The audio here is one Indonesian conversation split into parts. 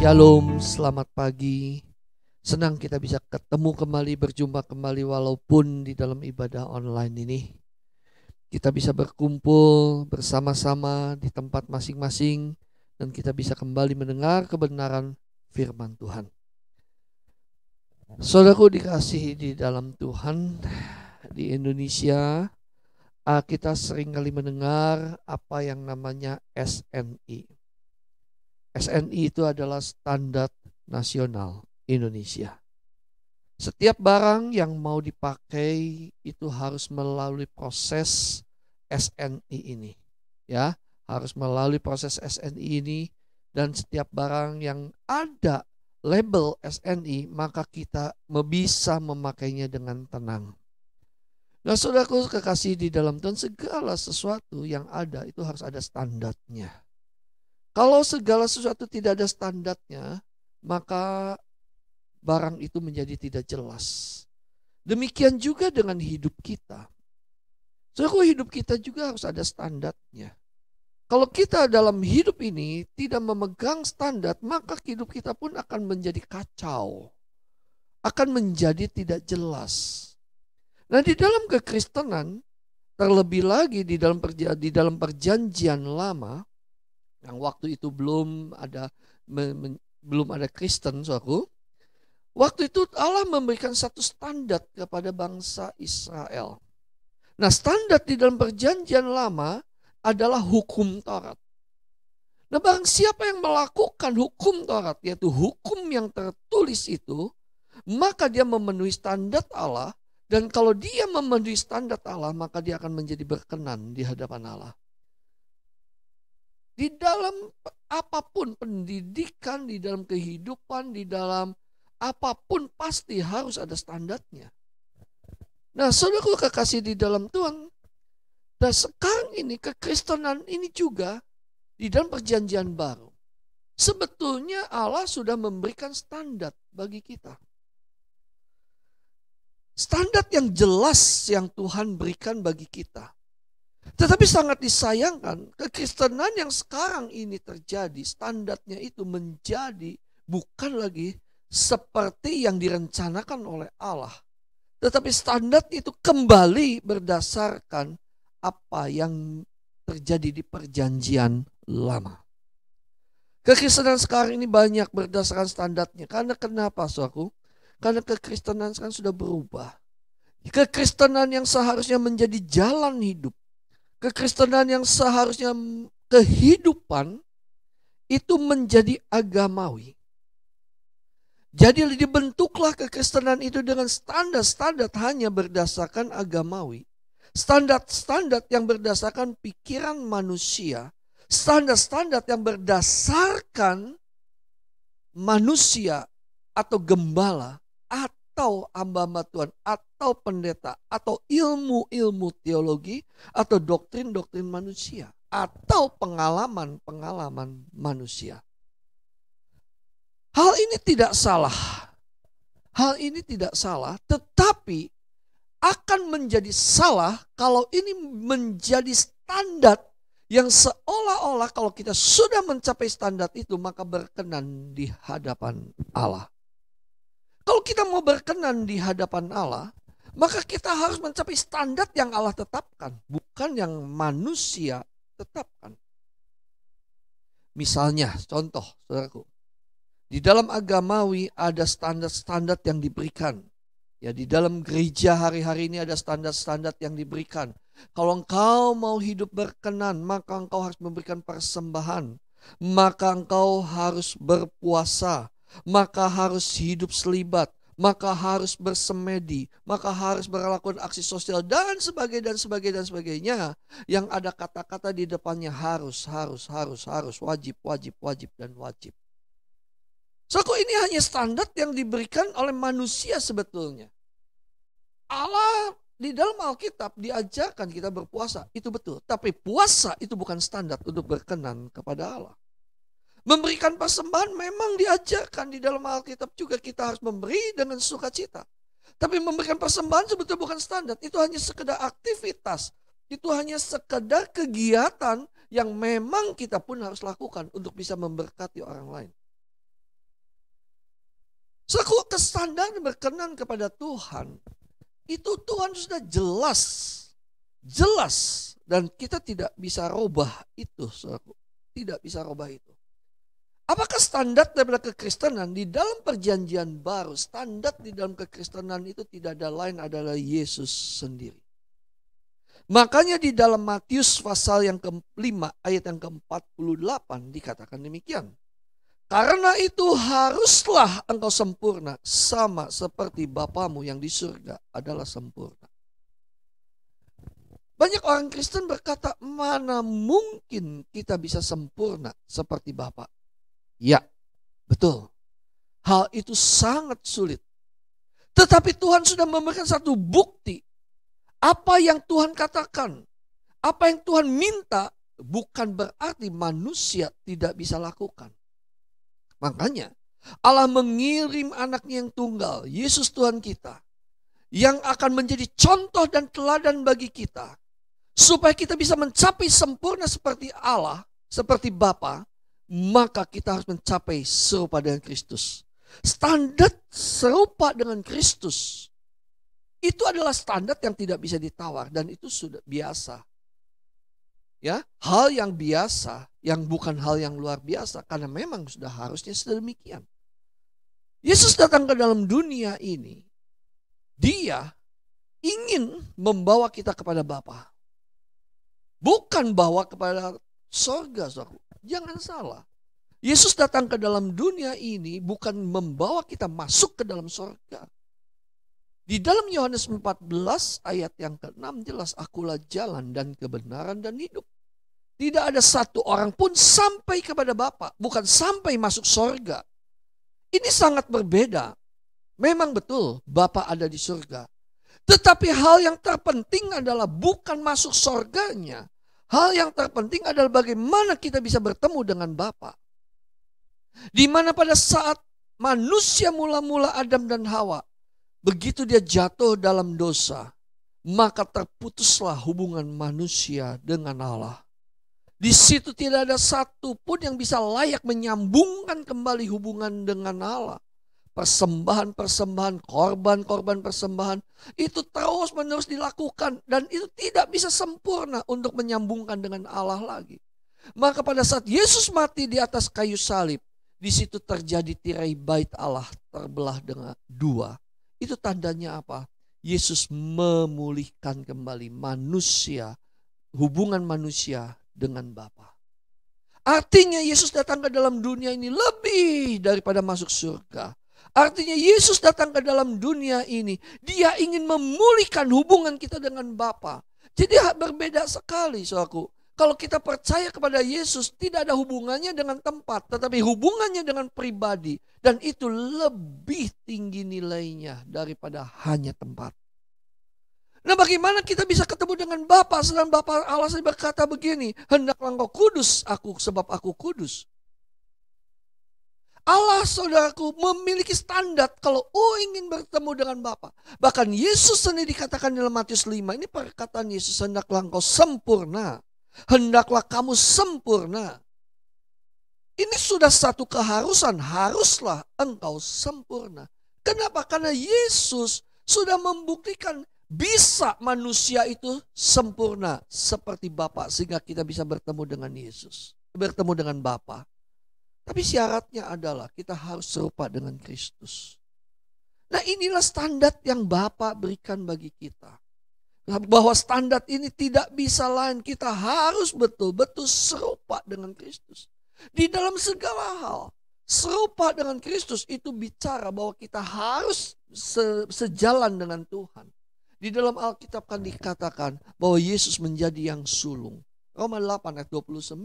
Shalom, selamat pagi. Senang kita bisa ketemu kembali, berjumpa kembali walaupun di dalam ibadah online ini. Kita bisa berkumpul bersama-sama di tempat masing-masing dan kita bisa kembali mendengar kebenaran firman Tuhan. Saudaraku dikasihi di dalam Tuhan, di Indonesia kita sering kali mendengar apa yang namanya SNI. SNI itu adalah Standar Nasional Indonesia. Setiap barang yang mau dipakai itu harus melalui proses SNI ini. Ya, harus melalui proses SNI ini, dan setiap barang yang ada label SNI maka kita bisa memakainya dengan tenang. Nah, saudaraku kekasih di dalam Tuhan, segala sesuatu yang ada itu harus ada standarnya. Kalau segala sesuatu tidak ada standarnya, maka barang itu menjadi tidak jelas. Demikian juga dengan hidup kita. So, hidup kita juga harus ada standarnya. Kalau kita dalam hidup ini tidak memegang standar, maka hidup kita pun akan menjadi kacau. Akan menjadi tidak jelas. Nah, di dalam kekristenan, terlebih lagi di dalam perjanjian lama, yang waktu itu belum ada Kristen, saudaraku. Waktu itu Allah memberikan satu standar kepada bangsa Israel. Nah, standar di dalam perjanjian lama adalah hukum Taurat. Nah, barang siapa yang melakukan hukum Taurat, yaitu hukum yang tertulis itu, maka dia memenuhi standar Allah. Dan kalau dia memenuhi standar Allah, maka dia akan menjadi berkenan di hadapan Allah. Di dalam apapun pendidikan, di dalam kehidupan, di dalam apapun pasti harus ada standarnya. Nah, saudaraku kekasih di dalam Tuhan, dan sekarang ini kekristenan ini juga di dalam perjanjian baru. Sebetulnya Allah sudah memberikan standar bagi kita. Standar yang jelas yang Tuhan berikan bagi kita. Tetapi sangat disayangkan, kekristenan yang sekarang ini terjadi, standarnya itu menjadi bukan lagi seperti yang direncanakan oleh Allah. Tetapi standar itu kembali berdasarkan apa yang terjadi di perjanjian lama. Kekristenan sekarang ini banyak berdasarkan standarnya. Karena kenapa, saudaraku? Karena kekristenan sekarang sudah berubah. Kekristenan yang seharusnya menjadi jalan hidup, kekristenan yang seharusnya kehidupan itu menjadi agamawi. Jadi dibentuklah kekristenan itu dengan standar-standar hanya berdasarkan agamawi. Standar-standar yang berdasarkan pikiran manusia. Standar-standar yang berdasarkan manusia atau gembala atau hamba-hamba Tuhan atau pendeta atau ilmu-ilmu teologi atau doktrin-doktrin manusia atau pengalaman-pengalaman manusia. Hal ini tidak salah. Hal ini tidak salah, tetapi akan menjadi salah kalau ini menjadi standar yang seolah-olah kalau kita sudah mencapai standar itu maka berkenan di hadapan Allah. Kalau kita mau berkenan di hadapan Allah, maka kita harus mencapai standar yang Allah tetapkan, bukan yang manusia tetapkan. Misalnya, contoh, saudaraku, di dalam agamawi ada standar-standar yang diberikan. Ya, di dalam gereja hari-hari ini ada standar-standar yang diberikan. Kalau engkau mau hidup berkenan, maka engkau harus memberikan persembahan, maka engkau harus berpuasa, maka harus hidup selibat, maka harus bersemedi, maka harus berlakukan aksi sosial dan sebagainya. Yang ada kata-kata di depannya harus, wajib, dan wajib. Saudaraku, ini hanya standar yang diberikan oleh manusia sebetulnya. Allah di dalam Alkitab diajarkan kita berpuasa, itu betul. Tapi puasa itu bukan standar untuk berkenan kepada Allah. Memberikan persembahan memang diajarkan di dalam Alkitab juga, kita harus memberi dengan sukacita. Tapi memberikan persembahan sebetulnya bukan standar. Itu hanya sekedar aktivitas. Itu hanya sekedar kegiatan yang memang kita pun harus lakukan untuk bisa memberkati orang lain. Saudaraku, kestandaran berkenan kepada Tuhan, itu Tuhan sudah jelas, dan kita tidak bisa robah itu, saudaraku. Tidak bisa robah itu. Apakah standar daripada kekristenan di dalam perjanjian baru? Standar di dalam kekristenan itu tidak ada lain adalah Yesus sendiri. Makanya di dalam Matius pasal yang ke-5 ayat yang ke-48 dikatakan demikian. Karena itu haruslah engkau sempurna sama seperti Bapamu yang di surga adalah sempurna. Banyak orang Kristen berkata, mana mungkin kita bisa sempurna seperti Bapa. Ya, betul. Hal itu sangat sulit. Tetapi Tuhan sudah memberikan satu bukti. Apa yang Tuhan katakan, apa yang Tuhan minta, bukan berarti manusia tidak bisa lakukan. Makanya Allah mengirim anaknya yang tunggal, Yesus Tuhan kita, yang akan menjadi contoh dan teladan bagi kita. Supaya kita bisa mencapai sempurna seperti Allah, seperti Bapa, maka kita harus mencapai serupa dengan Kristus. Standar serupa dengan Kristus itu adalah standar yang tidak bisa ditawar, dan itu sudah biasa. Ya, hal yang biasa, yang bukan hal yang luar biasa, karena memang sudah harusnya sedemikian. Yesus datang ke dalam dunia ini, dia ingin membawa kita kepada Bapa. Bukan bawa kepada sorga, saudara. Jangan salah. Yesus datang ke dalam dunia ini bukan membawa kita masuk ke dalam sorga. Di dalam Yohanes 14 ayat yang ke-6 jelas, akulah jalan dan kebenaran dan hidup. Tidak ada satu orang pun sampai kepada Bapa, bukan sampai masuk sorga. Ini sangat berbeda. Memang betul Bapa ada di surga. Tetapi hal yang terpenting adalah bukan masuk sorganya. Hal yang terpenting adalah bagaimana kita bisa bertemu dengan Bapa. Di mana pada saat manusia mula-mula Adam dan Hawa, begitu dia jatuh dalam dosa, maka terputuslah hubungan manusia dengan Allah. Di situ tidak ada satu pun yang bisa layak menyambungkan kembali hubungan dengan Allah. Persembahan-persembahan, korban-korban persembahan, itu terus-menerus dilakukan. Dan itu tidak bisa sempurna untuk menyambungkan dengan Allah lagi. Maka pada saat Yesus mati di atas kayu salib, di situ terjadi tirai bait Allah terbelah dengan dua. Itu tandanya apa? Yesus memulihkan kembali manusia, hubungan manusia dengan Bapa. Artinya Yesus datang ke dalam dunia ini lebih daripada masuk surga. Artinya Yesus datang ke dalam dunia ini, dia ingin memulihkan hubungan kita dengan Bapa. Jadi berbeda sekali, saudaraku. Kalau kita percaya kepada Yesus, tidak ada hubungannya dengan tempat, tetapi hubungannya dengan pribadi. Dan itu lebih tinggi nilainya daripada hanya tempat. Nah, bagaimana kita bisa ketemu dengan Bapa? Sedang Bapa Allah berkata begini, hendaklah engkau kudus aku sebab aku kudus. Allah, saudaraku, memiliki standar kalau ingin bertemu dengan Bapa. Bahkan Yesus sendiri dikatakan dalam Matius 5, ini perkataan Yesus, hendaklah engkau sempurna. Hendaklah kamu sempurna. Ini sudah satu keharusan, haruslah engkau sempurna. Kenapa? Karena Yesus sudah membuktikan bisa manusia itu sempurna seperti Bapa, sehingga kita bisa bertemu dengan Yesus, bertemu dengan Bapa. Tapi syaratnya adalah kita harus serupa dengan Kristus. Nah, inilah standar yang Bapa berikan bagi kita. Bahwa standar ini tidak bisa lain, kita harus betul-betul serupa dengan Kristus. Di dalam segala hal, serupa dengan Kristus itu bicara bahwa kita harus sejalan dengan Tuhan. Di dalam Alkitab kan dikatakan bahwa Yesus menjadi yang sulung. Roma 8 ayat 29.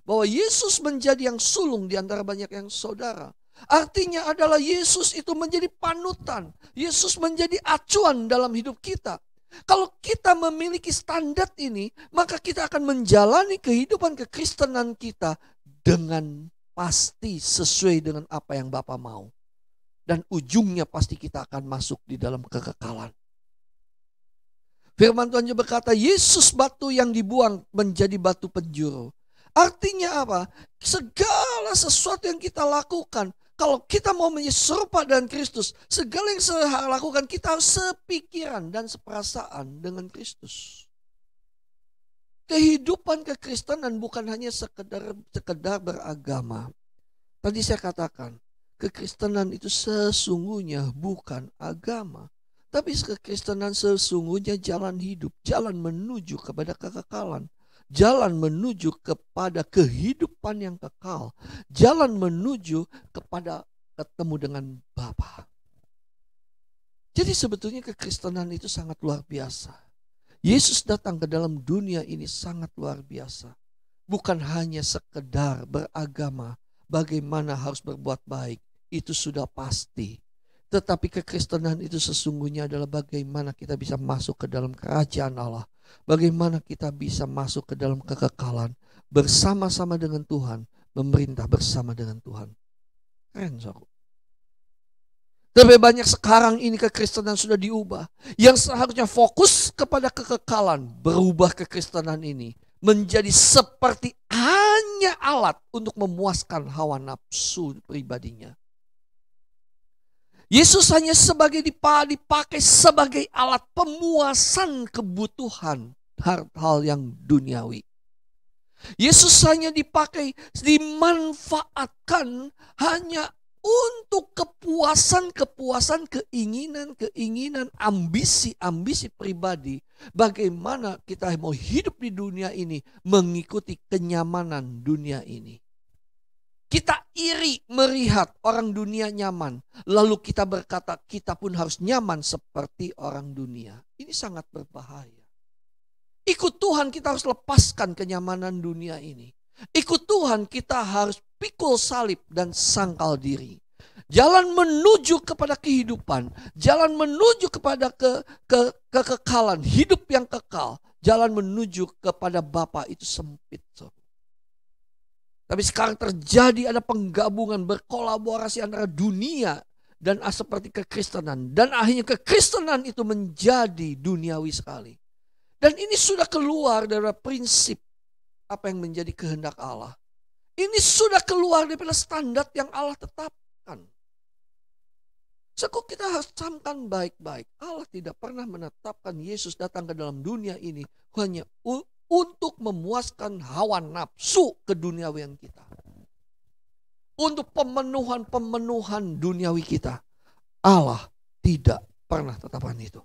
Bahwa Yesus menjadi yang sulung di antara banyak yang saudara. Artinya adalah Yesus itu menjadi panutan. Yesus menjadi acuan dalam hidup kita. Kalau kita memiliki standar ini, maka kita akan menjalani kehidupan kekristenan kita dengan pasti sesuai dengan apa yang Bapa mau. Dan ujungnya pasti kita akan masuk di dalam kekekalan. Firman Tuhan juga berkata, Yesus batu yang dibuang menjadi batu penjuru. Artinya apa? Segala sesuatu yang kita lakukan, kalau kita mau menjadi serupa dengan Kristus, segala yang saya lakukan kita harus sepikiran dan seperasaan dengan Kristus. Kehidupan kekristenan bukan hanya sekedar beragama. Tadi saya katakan, kekristenan itu sesungguhnya bukan agama. Tapi kekristenan sesungguhnya jalan hidup, jalan menuju kepada kekekalan. Jalan menuju kepada kehidupan yang kekal. Jalan menuju kepada ketemu dengan Bapa. Jadi sebetulnya kekristenan itu sangat luar biasa. Yesus datang ke dalam dunia ini sangat luar biasa. Bukan hanya sekedar beragama, bagaimana harus berbuat baik, itu sudah pasti. Tetapi kekristenan itu sesungguhnya adalah bagaimana kita bisa masuk ke dalam kerajaan Allah. Bagaimana kita bisa masuk ke dalam kekekalan bersama-sama dengan Tuhan, memerintah bersama dengan Tuhan. Keren, saudara. Lebih banyak sekarang ini kekristenan sudah diubah. Yang seharusnya fokus kepada kekekalan, berubah kekristenan ini menjadi seperti hanya alat untuk memuaskan hawa nafsu pribadinya. Yesus hanya dipakai sebagai alat pemuasan kebutuhan hal-hal yang duniawi. Yesus hanya dimanfaatkan hanya untuk kepuasan, keinginan, ambisi pribadi. Bagaimana kita mau hidup di dunia ini mengikuti kenyamanan dunia ini. Kita iri melihat orang dunia nyaman. Lalu kita berkata kita pun harus nyaman seperti orang dunia. Ini sangat berbahaya. Ikut Tuhan kita harus lepaskan kenyamanan dunia ini. Ikut Tuhan kita harus pikul salib dan sangkal diri. Jalan menuju kepada kehidupan. Jalan menuju kepada kekekalan. Hidup yang kekal. Jalan menuju kepada Bapa itu sempit. Tapi sekarang terjadi ada penggabungan, berkolaborasi antara dunia dan seperti kekristenan. Dan akhirnya kekristenan itu menjadi duniawi sekali. Dan ini sudah keluar dari prinsip apa yang menjadi kehendak Allah. Ini sudah keluar daripada standar yang Allah tetapkan. Kita harus camkan baik-baik. Allah tidak pernah menetapkan Yesus datang ke dalam dunia ini hanya untuk memuaskan hawa nafsu keduniawian kita. Untuk pemenuhan duniawi kita. Allah tidak pernah tetapkan itu.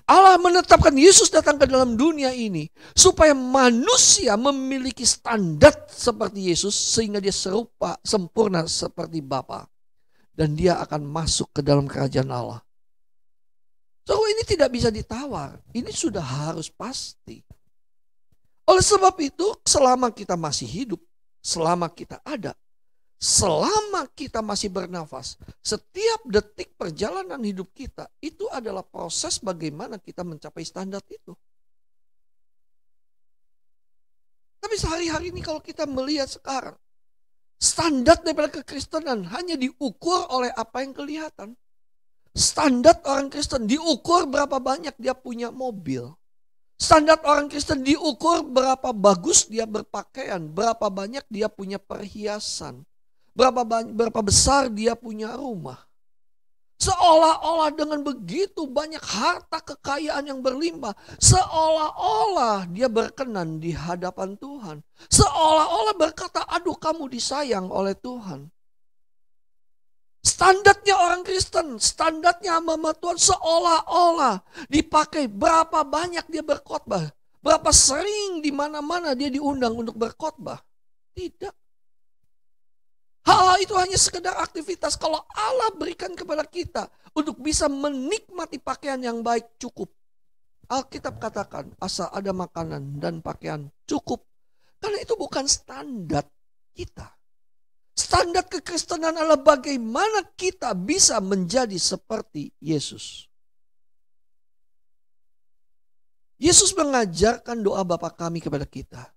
Allah menetapkan Yesus datang ke dalam dunia ini supaya manusia memiliki standar seperti Yesus sehingga dia serupa, sempurna seperti Bapa. Dan dia akan masuk ke dalam kerajaan Allah. So ini tidak bisa ditawar. Ini sudah harus pasti. Oleh sebab itu, selama kita masih hidup, selama kita ada, selama kita masih bernafas, setiap detik perjalanan hidup kita, itu adalah proses bagaimana kita mencapai standar itu. Tapi sehari-hari ini kalau kita melihat sekarang, standar daripada kekristenan hanya diukur oleh apa yang kelihatan. Standar orang Kristen diukur berapa banyak dia punya mobil. Standar orang Kristen diukur berapa bagus dia berpakaian, berapa banyak dia punya perhiasan, berapa besar dia punya rumah. Seolah-olah dengan begitu banyak harta kekayaan yang berlimpah, seolah-olah dia berkenan di hadapan Tuhan. Seolah-olah berkata, aduh kamu disayang oleh Tuhan. Standarnya orang Kristen, standarnya hamba Tuhan seolah-olah dipakai berapa banyak dia berkhotbah. Berapa sering di mana-mana dia diundang untuk berkhotbah. Tidak. Hal itu hanya sekedar aktivitas. Kalau Allah berikan kepada kita untuk bisa menikmati pakaian yang baik cukup. Alkitab katakan asal ada makanan dan pakaian cukup. Karena itu bukan standar kita. Standar kekristenan adalah bagaimana kita bisa menjadi seperti Yesus. Yesus mengajarkan doa Bapa kami kepada kita.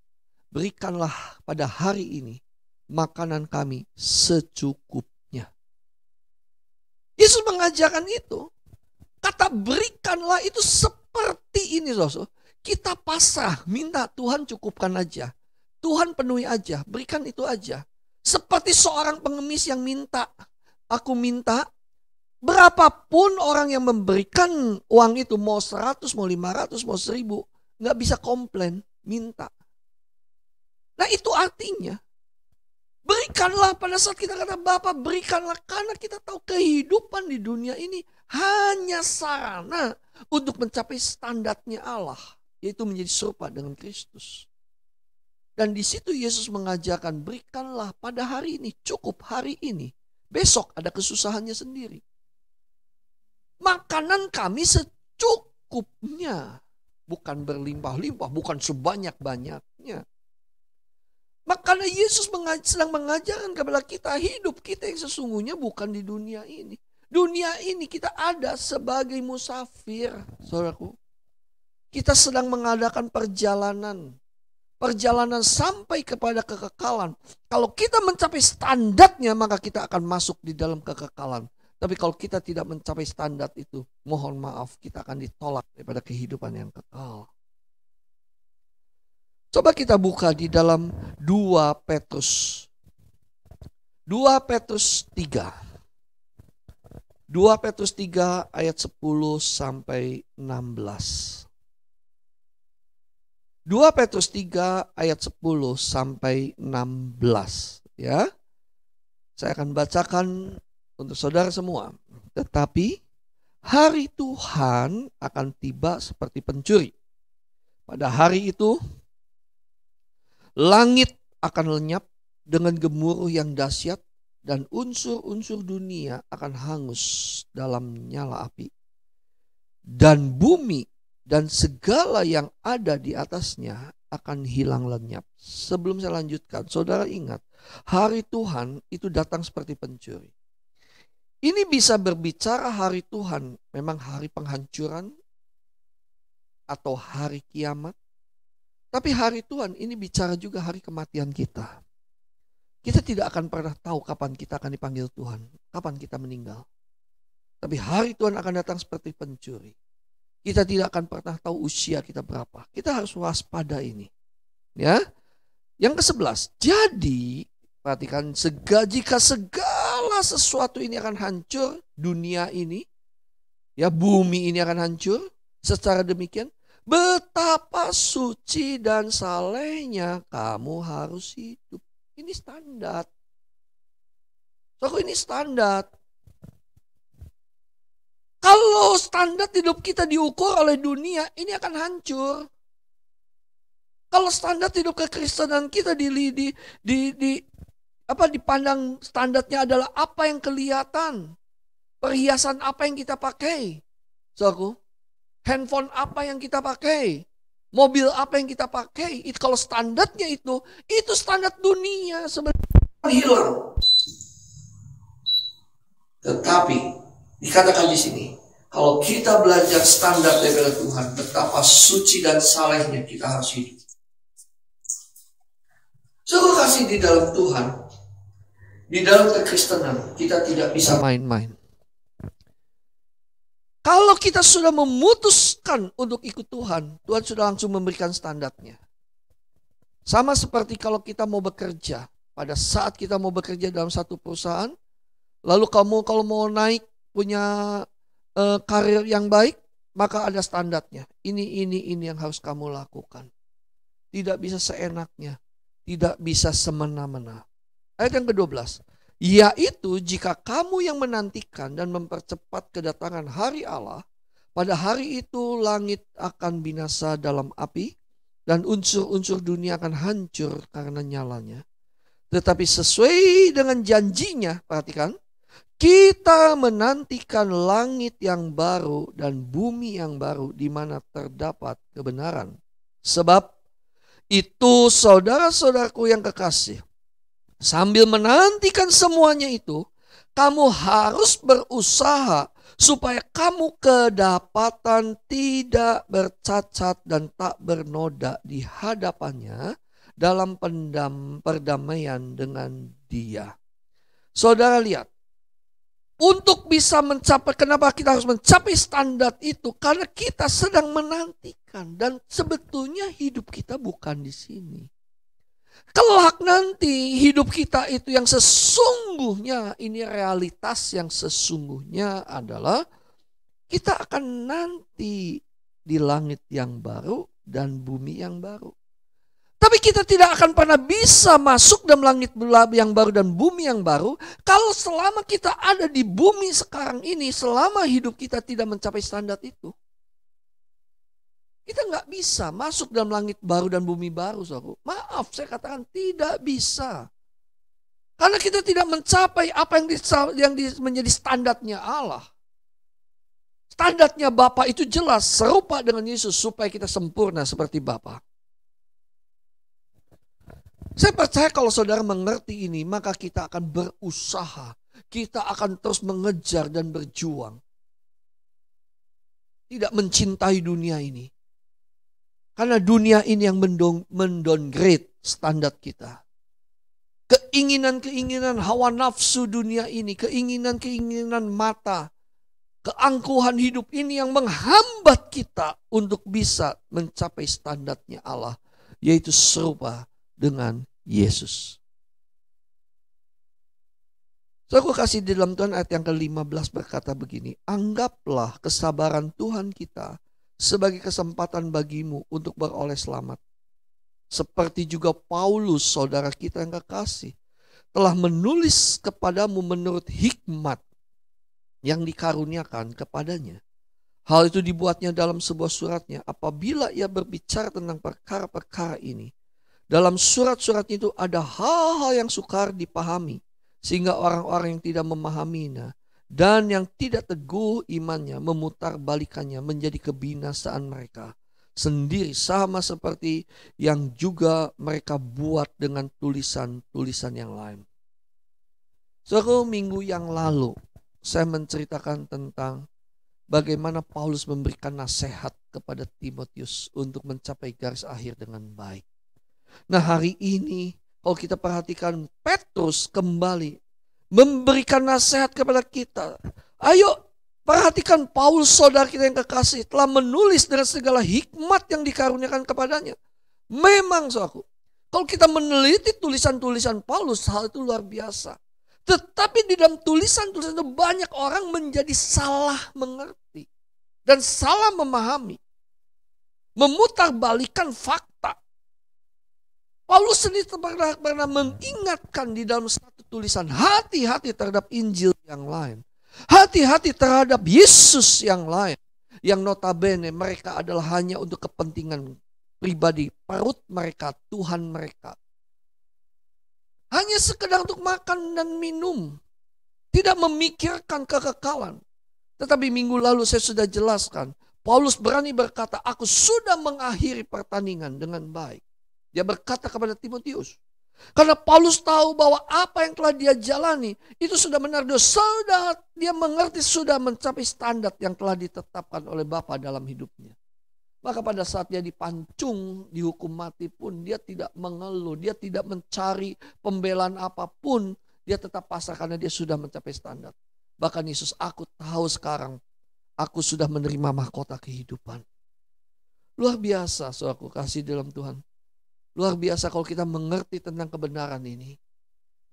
Berikanlah pada hari ini makanan kami secukupnya. Yesus mengajarkan itu. Kata berikanlah itu seperti ini, saudara. Kita pasrah, minta Tuhan cukupkan aja. Tuhan penuhi aja, berikan itu aja. Seperti seorang pengemis yang minta, aku minta, berapapun orang yang memberikan uang itu, mau 100, mau 500, mau 1000, nggak bisa komplain, minta. Nah itu artinya, berikanlah pada saat kita kata Bapa, berikanlah karena kita tahu kehidupan di dunia ini hanya sarana untuk mencapai standarnya Allah, yaitu menjadi serupa dengan Kristus. Dan di situ Yesus mengajarkan, berikanlah pada hari ini, cukup hari ini. Besok ada kesusahannya sendiri. Makanan kami secukupnya, bukan berlimpah-limpah, bukan sebanyak-banyaknya. Makanya Yesus sedang mengajarkan kepada kita, hidup kita yang sesungguhnya bukan di dunia ini. Dunia ini kita ada sebagai musafir, saudaraku. Kita sedang mengadakan perjalanan sampai kepada kekekalan. Kalau kita mencapai standarnya, maka kita akan masuk di dalam kekekalan. Tapi kalau kita tidak mencapai standar itu, mohon maaf, kita akan ditolak daripada kehidupan yang kekal. Coba kita buka di dalam 2 Petrus. 2 Petrus 3. 2 Petrus 3 ayat 10 sampai 16. 2 Petrus 3 ayat 10 sampai 16. Ya. Saya akan bacakan untuk saudara semua. Tetapi hari Tuhan akan tiba seperti pencuri. Pada hari itu langit akan lenyap dengan gemuruh yang dahsyat dan unsur-unsur dunia akan hangus dalam nyala api. Dan bumi dan segala yang ada di atasnya akan hilang lenyap. Sebelum saya lanjutkan, saudara ingat, hari Tuhan itu datang seperti pencuri. Ini bisa berbicara hari Tuhan, memang hari penghancuran atau hari kiamat. Tapi hari Tuhan ini bicara juga hari kematian kita. Kita tidak akan pernah tahu kapan kita akan dipanggil Tuhan, kapan kita meninggal. Tapi hari Tuhan akan datang seperti pencuri. Kita tidak akan pernah tahu usia kita berapa. Kita harus waspada ini. Ya. Yang ke-11. Jadi, perhatikan, jika segala sesuatu ini akan hancur, dunia ini, ya, bumi ini akan hancur, secara demikian, betapa suci dan salehnya kamu harus hidup. Ini standar. So, ini standar. Kalau standar hidup kita diukur oleh dunia, ini akan hancur. Kalau standar hidup kekristenan kita dipandang standarnya adalah apa yang kelihatan, perhiasan apa yang kita pakai, saudaraku, handphone apa yang kita pakai, mobil apa yang kita pakai. Itu kalau standarnya itu standar dunia sebenarnya hilang. Tetapi dikatakan di sini, kalau kita belajar standar daripada Tuhan, betapa suci dan salehnya kita harus hidup. Sungguh kasih di dalam Tuhan, di dalam kekristenan, kita tidak bisa main-main. Kalau kita sudah memutuskan untuk ikut Tuhan, Tuhan sudah langsung memberikan standarnya. Sama seperti kalau kita mau bekerja, pada saat kita mau bekerja dalam satu perusahaan, lalu kamu kalau mau naik punya karir yang baik, maka ada standarnya. Ini yang harus kamu lakukan. Tidak bisa seenaknya, tidak bisa semena-mena. Ayat yang ke-12. Yaitu jika kamu yang menantikan dan mempercepat kedatangan hari Allah, pada hari itu langit akan binasa dalam api dan unsur-unsur dunia akan hancur karena nyalanya. Tetapi sesuai dengan janjinya, perhatikan, kita menantikan langit yang baru dan bumi yang baru di mana terdapat kebenaran. Sebab itu saudara-saudaraku yang kekasih, sambil menantikan semuanya itu, kamu harus berusaha supaya kamu kedapatan tidak bercacat dan tak bernoda di hadapannya dalam perdamaian dengan Dia. Saudara lihat, untuk bisa mencapai, kenapa kita harus mencapai standar itu? Karena kita sedang menantikan dan sebetulnya hidup kita bukan di sini. Kelak nanti hidup kita itu yang sesungguhnya, ini realitas yang sesungguhnya adalah kita akan nanti di langit yang baru dan bumi yang baru. Tapi kita tidak akan pernah bisa masuk dalam langit yang baru dan bumi yang baru kalau selama kita ada di bumi sekarang ini, selama hidup kita tidak mencapai standar itu. Kita nggak bisa masuk dalam langit baru dan bumi baru, saudara. Maaf, saya katakan tidak bisa. Karena kita tidak mencapai apa yang menjadi standarnya Allah. Standarnya Bapa itu jelas, serupa dengan Yesus supaya kita sempurna seperti Bapa. Saya percaya kalau saudara mengerti ini, maka kita akan berusaha. Kita akan terus mengejar dan berjuang. Tidak mencintai dunia ini. Karena dunia ini yang mendowngrade standar kita. Keinginan-keinginan hawa nafsu dunia ini, keinginan-keinginan mata, keangkuhan hidup ini yang menghambat kita untuk bisa mencapai standarnya Allah, yaitu serupa dengan Yesus. So, aku kasih di dalam Tuhan ayat yang ke-15 berkata begini, anggaplah kesabaran Tuhan kita sebagai kesempatan bagimu untuk beroleh selamat. Seperti juga Paulus, saudara kita yang kekasih, telah menulis kepadamu menurut hikmat yang dikaruniakan kepadanya. Hal itu dibuatnya dalam sebuah suratnya apabila ia berbicara tentang perkara-perkara ini. Dalam surat-surat itu ada hal-hal yang sukar dipahami, sehingga orang-orang yang tidak memahaminya dan yang tidak teguh imannya memutarbalikannya menjadi kebinasaan mereka sendiri, sama seperti yang juga mereka buat dengan tulisan-tulisan yang lain. So, minggu yang lalu saya menceritakan tentang bagaimana Paulus memberikan nasihat kepada Timotius untuk mencapai garis akhir dengan baik. Nah, hari ini kalau kita perhatikan, Petrus kembali memberikan nasihat kepada kita. Ayo perhatikan, Paulus saudara kita yang kekasih telah menulis dengan segala hikmat yang dikaruniakan kepadanya. Memang saudaraku, kalau kita meneliti tulisan-tulisan Paulus, hal itu luar biasa. Tetapi di dalam tulisan-tulisan itu banyak orang menjadi salah mengerti dan salah memahami, memutarbalikkan fakta. Paulus sendiri pernah mengingatkan di dalam satu tulisan, hati-hati terhadap Injil yang lain. Hati-hati terhadap Yesus yang lain. Yang notabene mereka adalah hanya untuk kepentingan pribadi, perut mereka, Tuhan mereka. Hanya sekedar untuk makan dan minum. Tidak memikirkan kekekalan. Tetapi minggu lalu saya sudah jelaskan, Paulus berani berkata, aku sudah mengakhiri pertandingan dengan baik. Dia berkata kepada Timotius. Karena Paulus tahu bahwa apa yang telah dia jalani itu sudah benar. Dia mengerti sudah mencapai standar yang telah ditetapkan oleh Bapa dalam hidupnya. Maka pada saat dia dipancung, dihukum mati pun dia tidak mengeluh. Dia tidak mencari pembelaan apapun. Dia tetap pasrah karena dia sudah mencapai standar. Bahkan Yesus, aku tahu sekarang aku sudah menerima mahkota kehidupan. Luar biasa, saudaraku kasih dalam Tuhan. Luar biasa kalau kita mengerti tentang kebenaran ini.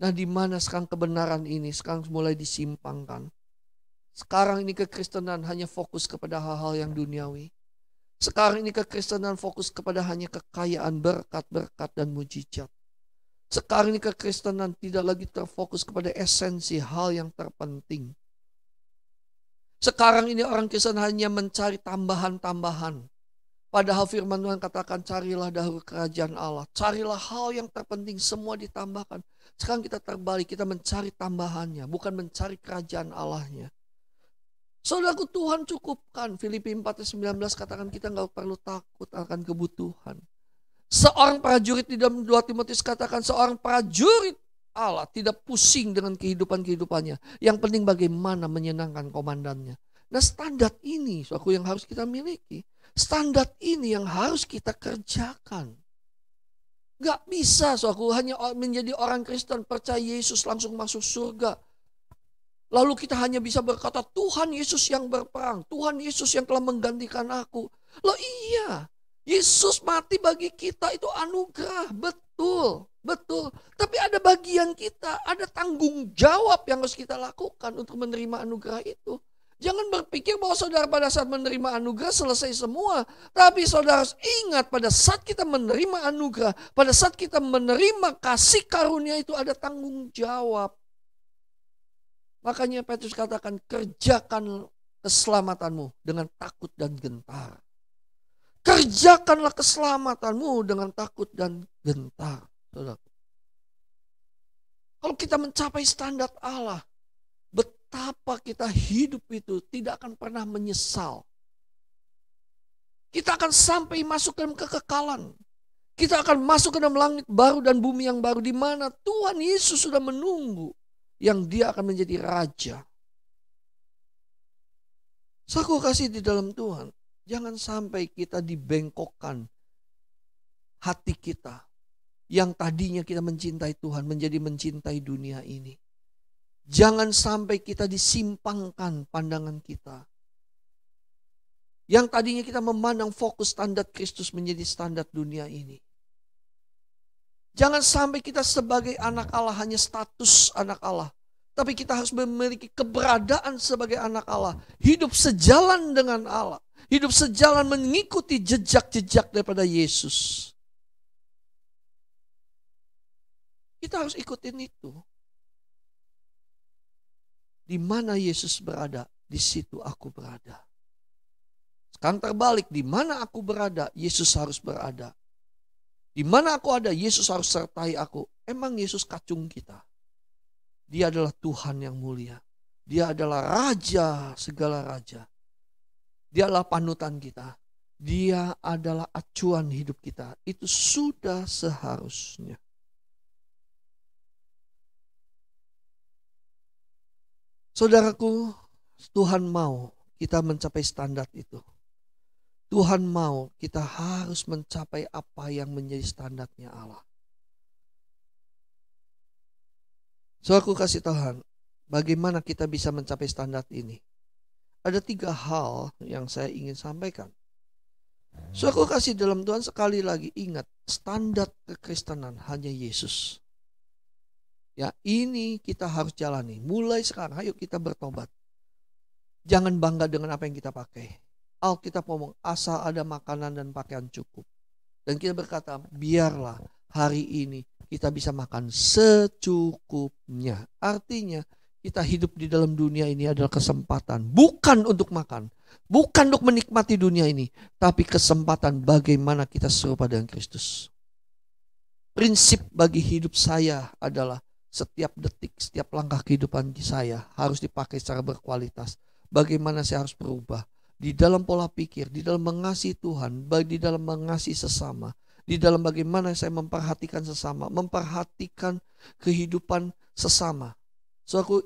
Nah, di mana sekarang kebenaran ini sekarang mulai disimpangkan. Sekarang ini kekristenan hanya fokus kepada hal-hal yang duniawi. Sekarang ini kekristenan fokus kepada hanya kekayaan, berkat-berkat dan mujizat. Sekarang ini kekristenan tidak lagi terfokus kepada esensi hal yang terpenting. Sekarang ini orang Kristen hanya mencari tambahan-tambahan. Padahal firman Tuhan katakan, carilah dahulu kerajaan Allah. Carilah hal yang terpenting, semua ditambahkan. Sekarang kita terbalik, kita mencari tambahannya, bukan mencari kerajaan Allahnya. Saudaraku, Tuhan cukupkan. Filipi 4:19 katakan kita nggak perlu takut akan kebutuhan. Seorang prajurit di dalam 2 Timotius katakan, seorang prajurit Allah tidak pusing dengan kehidupannya. Yang penting bagaimana menyenangkan komandannya. Nah, standar ini suatu yang harus kita miliki. Standar ini yang harus kita kerjakan. Gak bisa suatu hanya menjadi orang Kristen percaya Yesus langsung masuk surga. Lalu kita hanya bisa berkata, Tuhan Yesus yang berperang. Tuhan Yesus yang telah menggantikan aku. Loh iya, Yesus mati bagi kita itu anugerah, betul. Betul. Tapi ada bagian kita, ada tanggung jawab yang harus kita lakukan untuk menerima anugerah itu. Jangan berpikir bahwa saudara pada saat menerima anugerah selesai semua. Tapi saudara harus ingat pada saat kita menerima anugerah, pada saat kita menerima kasih karunia itu ada tanggung jawab. Makanya Petrus katakan, kerjakan keselamatanmu dengan takut dan gentar. Kerjakanlah keselamatanmu dengan takut dan gentar. Saudara. Kalau kita mencapai standar Allah, betapa kita hidup itu tidak akan pernah menyesal. Kita akan sampai masuk dalam kekekalan. Kita akan masuk ke dalam langit baru dan bumi yang baru, di mana Tuhan Yesus sudah menunggu yang Dia akan menjadi Raja. Aku kasih di dalam Tuhan, jangan sampai kita dibengkokkan hati kita. Yang tadinya kita mencintai Tuhan menjadi mencintai dunia ini. Jangan sampai kita disimpangkan pandangan kita. Yang tadinya kita memandang fokus standar Kristus menjadi standar dunia ini. Jangan sampai kita sebagai anak Allah hanya status anak Allah. Tapi kita harus memiliki keberadaan sebagai anak Allah. Hidup sejalan dengan Allah. Hidup sejalan mengikuti jejak-jejak daripada Yesus. Kita harus ikutin itu. Di mana Yesus berada, di situ aku berada. Sekarang terbalik, di mana aku berada, Yesus harus berada. Di mana aku ada, Yesus harus sertai aku. Emang Yesus kacung kita. Dia adalah Tuhan yang mulia. Dia adalah Raja segala raja. Dia adalah panutan kita. Dia adalah acuan hidup kita. Itu sudah seharusnya. Saudaraku, Tuhan mau kita mencapai standar itu. Tuhan mau kita harus mencapai apa yang menjadi standarnya Allah. Aku kasih Tuhan, bagaimana kita bisa mencapai standar ini? Ada 3 hal yang saya ingin sampaikan. Aku kasih dalam Tuhan, sekali lagi ingat, standar kekristenan hanya Yesus. Ya, ini kita harus jalani. Mulai sekarang, ayo kita bertobat. Jangan bangga dengan apa yang kita pakai. Alkitab ngomong, asal ada makanan dan pakaian cukup. Dan kita berkata, biarlah hari ini kita bisa makan secukupnya. Artinya, kita hidup di dalam dunia ini adalah kesempatan. Bukan untuk makan. Bukan untuk menikmati dunia ini. Tapi kesempatan bagaimana kita serupa dengan Kristus. Prinsip bagi hidup saya adalah setiap detik, setiap langkah kehidupan saya harus dipakai secara berkualitas. Bagaimana saya harus berubah di dalam pola pikir, di dalam mengasihi Tuhan, di dalam mengasihi sesama, di dalam bagaimana saya memperhatikan sesama, memperhatikan kehidupan sesama.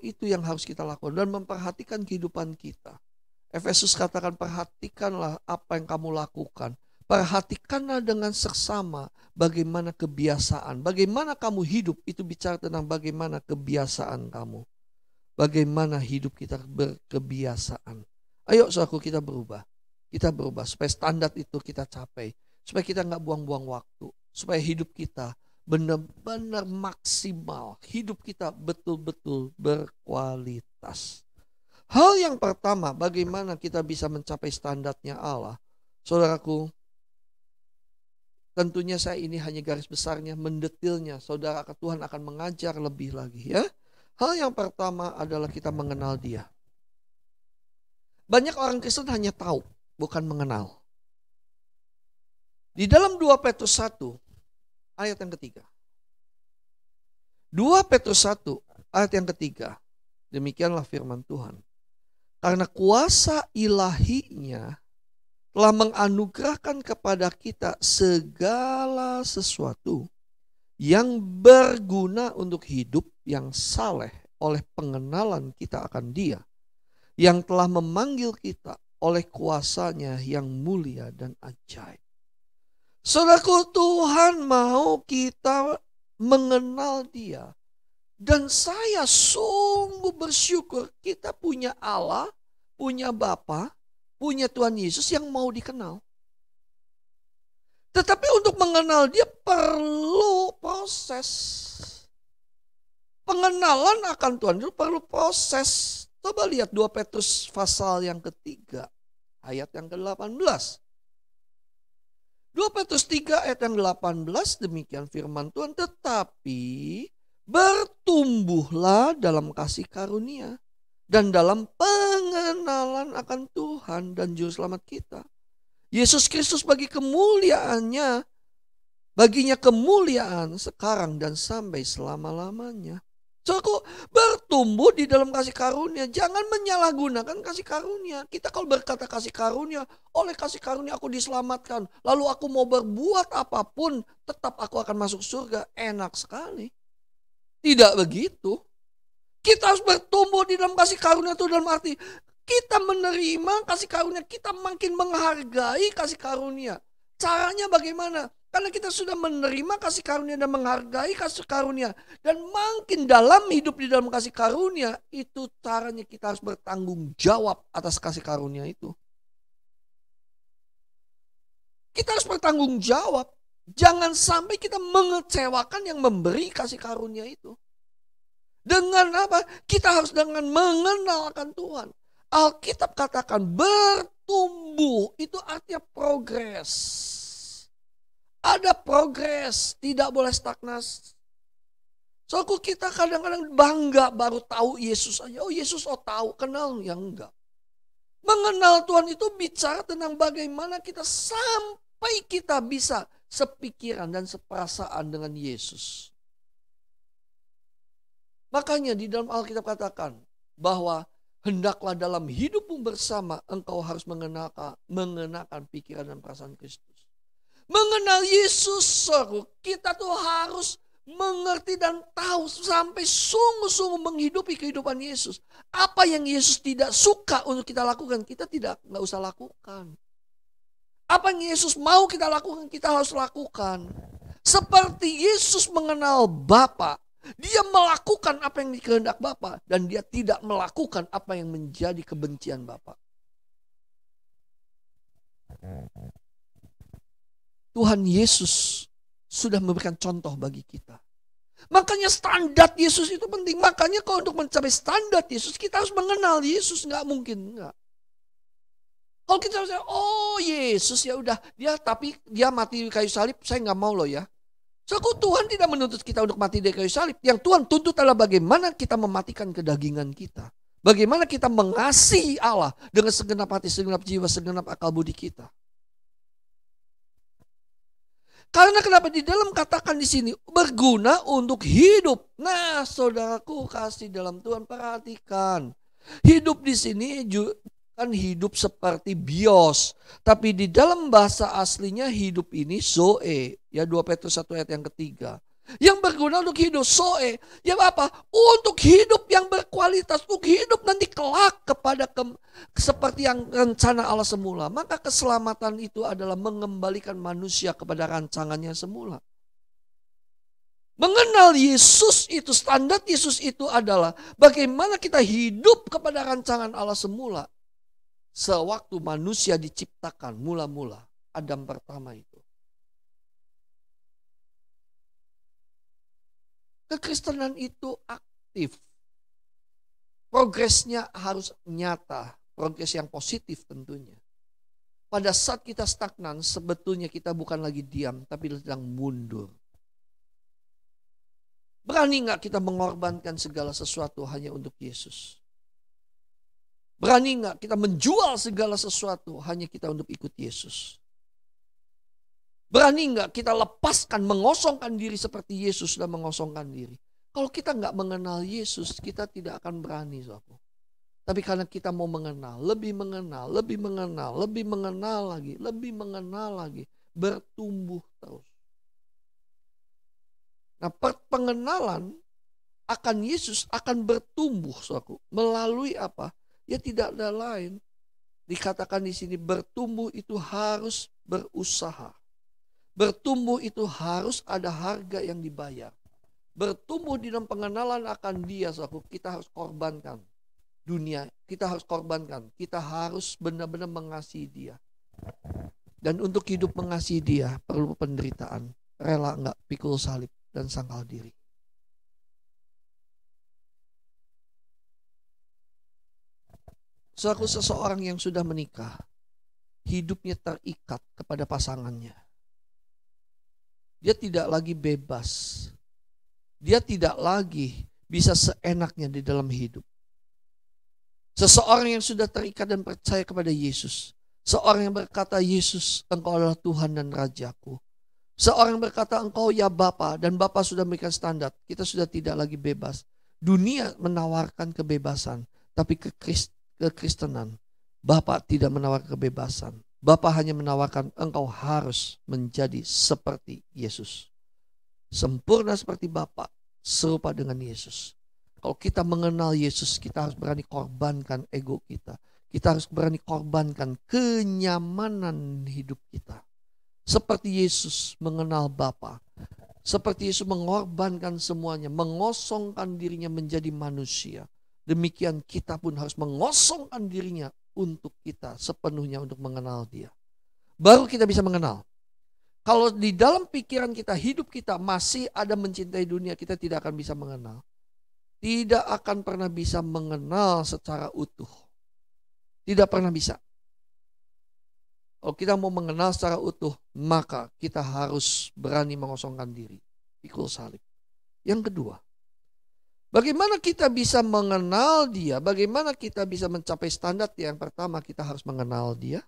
Itu yang harus kita lakukan dan memperhatikan kehidupan kita. Efesus katakan, perhatikanlah apa yang kamu lakukan. Perhatikanlah dengan seksama bagaimana kebiasaan. Bagaimana kamu hidup, itu bicara tentang bagaimana kebiasaan kamu. Bagaimana hidup kita berkebiasaan. Ayo saudaraku, kita berubah. Kita berubah supaya standar itu kita capai. Supaya kita nggak buang-buang waktu. Supaya hidup kita benar-benar maksimal. Hidup kita betul-betul berkualitas. Hal yang pertama, bagaimana kita bisa mencapai standarnya Allah. Saudaraku, tentunya saya ini hanya garis besarnya, mendetilnya. Saudara, Tuhan akan mengajar lebih lagi ya. Hal yang pertama adalah kita mengenal Dia. Banyak orang Kristen hanya tahu, bukan mengenal. Di dalam 2 Petrus 1 ayat yang ketiga. 2 Petrus 1 ayat yang ketiga. Demikianlah firman Tuhan. Karena kuasa ilahinya telah menganugerahkan kepada kita segala sesuatu yang berguna untuk hidup yang saleh oleh pengenalan kita akan Dia, yang telah memanggil kita oleh kuasanya yang mulia dan ajaib. Saudaraku, Tuhan mau kita mengenal Dia. Dan saya sungguh bersyukur kita punya Allah, punya Bapa, punya Tuhan Yesus yang mau dikenal. Tetapi untuk mengenal Dia perlu proses. Pengenalan akan Tuhan itu perlu proses. Coba lihat 2 Petrus pasal yang ketiga, ayat yang ke-18. 2 Petrus 3 ayat yang 18, demikian firman Tuhan, tetapi bertumbuhlah dalam kasih karunia dan dalam pengenalan akan Tuhan dan Juru Selamat kita, Yesus Kristus, baginya kemuliaan sekarang dan sampai selama-lamanya. Saudaraku, bertumbuh di dalam kasih karunia. Jangan menyalahgunakan kasih karunia. Kita kalau berkata kasih karunia, oleh kasih karunia aku diselamatkan, lalu aku mau berbuat apapun, tetap aku akan masuk surga. Enak sekali. Tidak begitu. Kita harus bertumbuh di dalam kasih karunia itu dalam arti kita menerima kasih karunia, kita makin menghargai kasih karunia. Caranya bagaimana? Karena kita sudah menerima kasih karunia dan menghargai kasih karunia. Dan makin dalam hidup di dalam kasih karunia, itu caranya kita harus bertanggung jawab atas kasih karunia itu. Kita harus bertanggung jawab. Jangan sampai kita mengecewakan yang memberi kasih karunia itu. Dengan apa? Kita harus dengan mengenalkan Tuhan. Alkitab katakan bertumbuh, itu artinya progres. Ada progres, tidak boleh stagnasi. Soalnya kita kadang-kadang bangga baru tahu Yesus aja. Oh Yesus tahu, kenal ya enggak. Mengenal Tuhan itu bicara tentang bagaimana kita sampai kita bisa sepikiran dan seperasaan dengan Yesus. Makanya di dalam Alkitab katakan bahwa hendaklah dalam hidupmu bersama engkau harus mengenakan pikiran dan perasaan Kristus. Mengenal Yesus, kita tuh harus mengerti dan tahu sampai sungguh-sungguh menghidupi kehidupan Yesus. Apa yang Yesus tidak suka untuk kita lakukan, kita nggak usah lakukan. Apa yang Yesus mau kita lakukan, kita harus lakukan. Seperti Yesus mengenal Bapa, dia melakukan apa yang dikehendak Bapa dan dia tidak melakukan apa yang menjadi kebencian Bapa. Tuhan Yesus sudah memberikan contoh bagi kita. Makanya standar Yesus itu penting. Makanya kalau untuk mencapai standar Yesus, kita harus mengenal Yesus. Nggak mungkin, nggak. Kalau kita bilang, oh Yesus ya udah, tapi dia mati di kayu salib, saya nggak mau loh ya. Soalnya Tuhan tidak menuntut kita untuk mati di kayu salib. Yang Tuhan tuntut adalah bagaimana kita mematikan kedagingan kita. Bagaimana kita mengasihi Allah dengan segenap hati, segenap jiwa, segenap akal budi kita. Karena kenapa di dalam katakan di sini berguna untuk hidup. Nah, saudaraku kasih dalam Tuhan, perhatikan. Hidup di sini bukan hidup seperti bios, tapi di dalam bahasa aslinya hidup ini zoe. Ya 2 Petrus 1 ayat yang ketiga. Yang berguna untuk hidup zoe. Ya apa? Untuk hidup yang berkualitas, untuk hidup nanti kelak kepada seperti yang rencana Allah semula. Maka keselamatan itu adalah mengembalikan manusia kepada rancangannya semula. Mengenal Yesus itu, standar Yesus itu adalah bagaimana kita hidup kepada rancangan Allah semula. Sewaktu manusia diciptakan mula-mula, Adam pertama itu. Kekristenan itu aktif. Progresnya harus nyata. Progres yang positif tentunya. Pada saat kita stagnan, sebetulnya kita bukan lagi diam, tapi sedang mundur. Berani nggak kita mengorbankan segala sesuatu hanya untuk Yesus? Berani nggak kita menjual segala sesuatu hanya kita untuk ikut Yesus? Berani nggak kita lepaskan, mengosongkan diri seperti Yesus sudah mengosongkan diri? Kalau kita nggak mengenal Yesus, kita tidak akan berani, saudaraku. Tapi karena kita mau mengenal, lebih mengenal, lebih mengenal, lebih mengenal lagi, lebih mengenal lagi, bertumbuh terus. Nah, pengenalan akan Yesus akan bertumbuh, saudaraku. Melalui apa? Ya tidak ada lain. Dikatakan di sini bertumbuh itu harus berusaha. Bertumbuh itu harus ada harga yang dibayar. Bertumbuh di dalam pengenalan akan Dia, saudaraku, kita harus korbankan dunia. Kita harus korbankan. Kita harus benar-benar mengasihi Dia. Dan untuk hidup mengasihi Dia perlu penderitaan. Rela nggak pikul salib. dan sangkal diri. Seseorang yang sudah menikah, hidupnya terikat kepada pasangannya. Dia tidak lagi bebas. Dia tidak lagi bisa seenaknya di dalam hidup. Seseorang yang sudah terikat dan percaya kepada Yesus. Seorang yang berkata, Yesus, Engkau adalah Tuhan dan Rajaku. Seorang yang berkata, Engkau ya Bapa, dan Bapa sudah memberikan standar. Kita sudah tidak lagi bebas. Dunia menawarkan kebebasan, tapi kekristenan, Bapa tidak menawarkan kebebasan. Bapa hanya menawarkan engkau harus menjadi seperti Yesus. Sempurna seperti Bapa, serupa dengan Yesus. Kalau kita mengenal Yesus, kita harus berani korbankan ego kita. Kita harus berani korbankan kenyamanan hidup kita. Seperti Yesus mengenal Bapa. Seperti Yesus mengorbankan semuanya, mengosongkan dirinya menjadi manusia. Demikian kita pun harus mengosongkan dirinya untuk kita sepenuhnya untuk mengenal Dia. Baru kita bisa mengenal. Kalau di dalam pikiran kita, hidup kita masih ada mencintai dunia, kita tidak akan bisa mengenal. Tidak akan pernah bisa mengenal secara utuh. Tidak pernah bisa. Kalau kita mau mengenal secara utuh, maka kita harus berani mengosongkan diri. Pikul salib. Yang kedua, bagaimana kita bisa mengenal Dia? Bagaimana kita bisa mencapai standar? Yang pertama, kita harus mengenal Dia.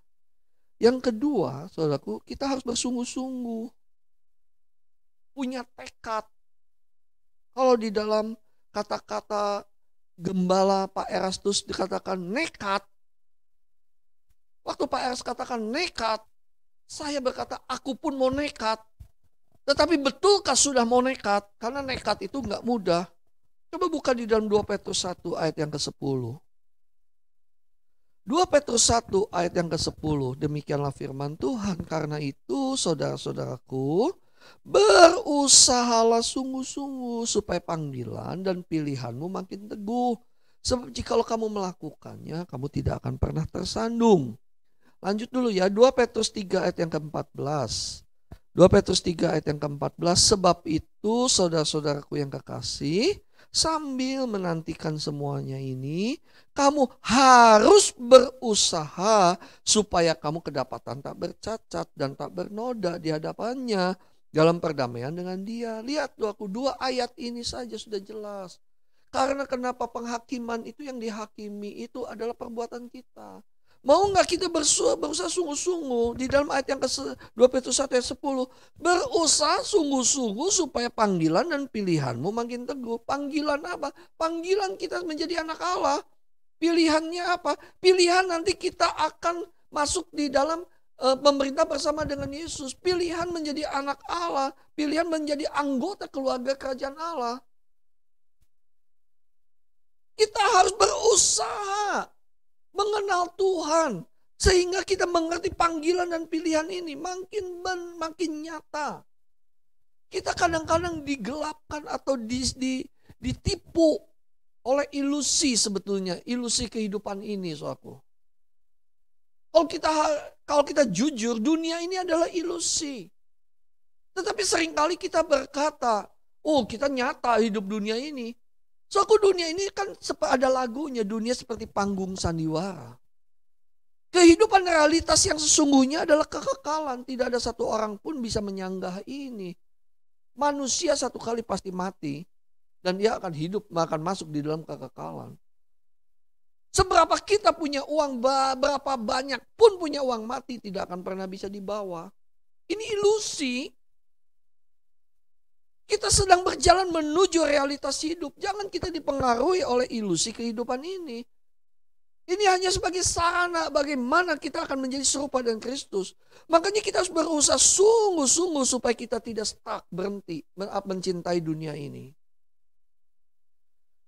Yang kedua, saudaraku, kita harus bersungguh-sungguh. Punya tekad. Kalau di dalam kata-kata Gembala Pak Erastus dikatakan nekat. Waktu Pak Erastus katakan nekat, saya berkata aku pun mau nekat. Tetapi betulkah sudah mau nekat? Karena nekat itu nggak mudah. Coba buka di dalam 2 Petrus 1 ayat yang ke-10. 2 Petrus 1 ayat yang ke-10. Demikianlah firman Tuhan. Karena itu saudara-saudaraku, berusahalah sungguh-sungguh supaya panggilan dan pilihanmu makin teguh. Sebab jikalau kamu melakukannya, kamu tidak akan pernah tersandung. Lanjut dulu ya, 2 Petrus 3 ayat yang ke-14. 2 Petrus 3 ayat yang ke-14. Sebab itu saudara-saudaraku yang kekasih, sambil menantikan semuanya ini, kamu harus berusaha supaya kamu kedapatan tak bercacat dan tak bernoda di hadapannya dalam perdamaian dengan Dia. Lihat aku 2 ayat ini saja sudah jelas. Karena kenapa penghakiman itu yang dihakimi itu adalah perbuatan kita. Mau nggak kita berusaha sungguh-sungguh di dalam ayat yang ke-2 Petrus 1 ayat 10. Berusaha sungguh-sungguh supaya panggilan dan pilihanmu makin teguh. Panggilan apa? Panggilan kita menjadi anak Allah. Pilihannya apa? Pilihan nanti kita akan masuk di dalam pemerintah bersama dengan Yesus. Pilihan menjadi anak Allah. Pilihan menjadi anggota keluarga kerajaan Allah. Kita harus berusaha mengenal Tuhan sehingga kita mengerti panggilan dan pilihan ini makin nyata. Kita kadang-kadang digelapkan atau ditipu oleh ilusi sebetulnya, ilusi kehidupan ini, saudaraku. Kalau kita jujur, dunia ini adalah ilusi. Tetapi seringkali kita berkata, oh kita nyata hidup dunia ini. Soalnya dunia ini kan ada lagunya, dunia seperti panggung sandiwara. Kehidupan realitas yang sesungguhnya adalah kekekalan. Tidak ada satu orang pun bisa menyanggah ini. Manusia satu kali pasti mati. Dan dia akan hidup, akan masuk di dalam kekekalan. Seberapa kita punya uang, berapa banyak pun punya uang, mati tidak akan pernah bisa dibawa. Ini ilusi. Kita sedang berjalan menuju realitas hidup. Jangan kita dipengaruhi oleh ilusi kehidupan ini. Ini hanya sebagai sarana bagaimana kita akan menjadi serupa dengan Kristus. Makanya kita harus berusaha sungguh-sungguh supaya kita tidak stuck, berhenti mencintai dunia ini.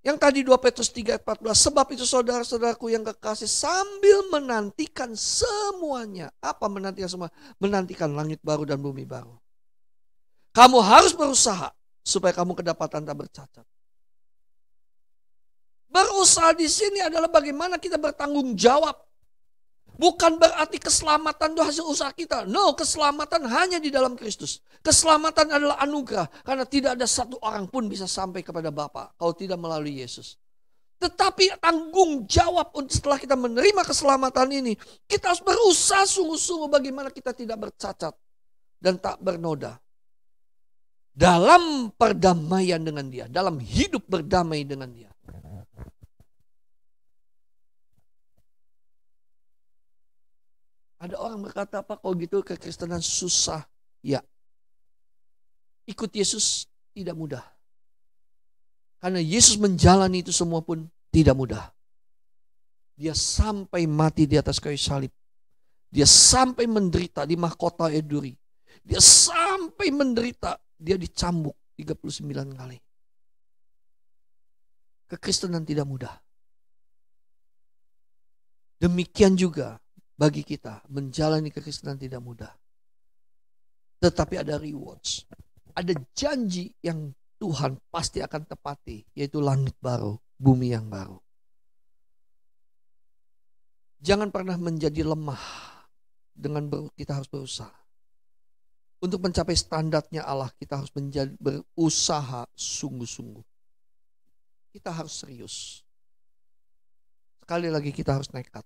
Yang tadi 2 Petrus 3 ayat 14. Sebab itu saudara-saudaraku yang kekasih, sambil menantikan semuanya. Apa menantikan semua? Menantikan langit baru dan bumi baru. Kamu harus berusaha supaya kamu kedapatan tak bercacat. Berusaha di sini adalah bagaimana kita bertanggung jawab Bukan berarti keselamatan itu hasil usaha kita. No, keselamatan hanya di dalam Kristus. Keselamatan adalah anugerah. Karena tidak ada satu orang pun bisa sampai kepada Bapa kalau tidak melalui Yesus. Tetapi tanggung jawab setelah kita menerima keselamatan ini, kita harus berusaha sungguh-sungguh bagaimana kita tidak bercacat dan tak bernoda. Dalam perdamaian dengan Dia, dalam hidup berdamai dengan Dia. Ada orang berkata, apa kalau gitu kekristenan susah? Ya, ikut Yesus tidak mudah. Karena Yesus menjalani itu semua pun tidak mudah. Dia sampai mati di atas kayu salib. Dia sampai menderita di mahkota eduri. Dia sampai menderita, dia dicambuk 39 kali. Kekristenan tidak mudah. Demikian juga bagi kita menjalani kekristenan tidak mudah. Tetapi ada rewards. Ada janji yang Tuhan pasti akan tepati, yaitu langit baru, bumi yang baru. Jangan pernah menjadi lemah dengan kita harus berusaha. Untuk mencapai standarnya Allah, kita harus berusaha sungguh-sungguh. Kita harus serius. Sekali lagi kita harus nekat.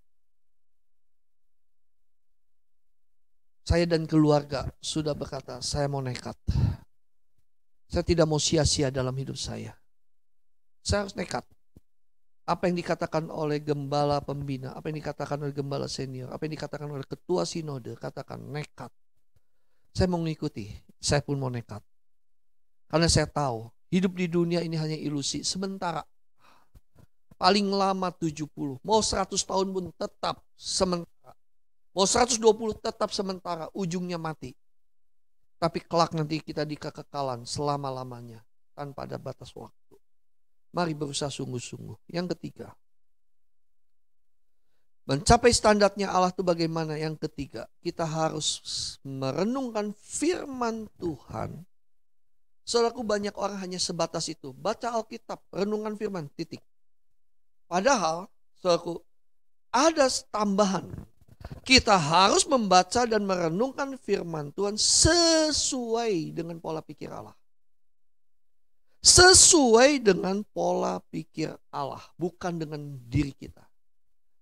Saya dan keluarga sudah berkata, saya mau nekat. Saya tidak mau sia-sia dalam hidup saya. Saya harus nekat. Apa yang dikatakan oleh gembala pembina, apa yang dikatakan oleh gembala senior, apa yang dikatakan oleh ketua sinode, katakan nekat. Saya mau mengikuti, saya pun mau nekat. Karena saya tahu, hidup di dunia ini hanya ilusi sementara. Paling lama 70, mau 100 tahun pun tetap sementara. Mau 120 tetap sementara, ujungnya mati. Tapi kelak nanti kita di kekekalan selama-lamanya, tanpa ada batas waktu. Mari berusaha sungguh-sungguh. Yang ketiga, mencapai standarnya Allah itu bagaimana? Yang ketiga, kita harus merenungkan firman Tuhan. Saudaraku, banyak orang hanya sebatas itu. Baca Alkitab, renungkan firman, titik. Padahal, saudaraku, ada tambahan. Kita harus membaca dan merenungkan firman Tuhan sesuai dengan pola pikir Allah. Sesuai dengan pola pikir Allah, bukan dengan diri kita.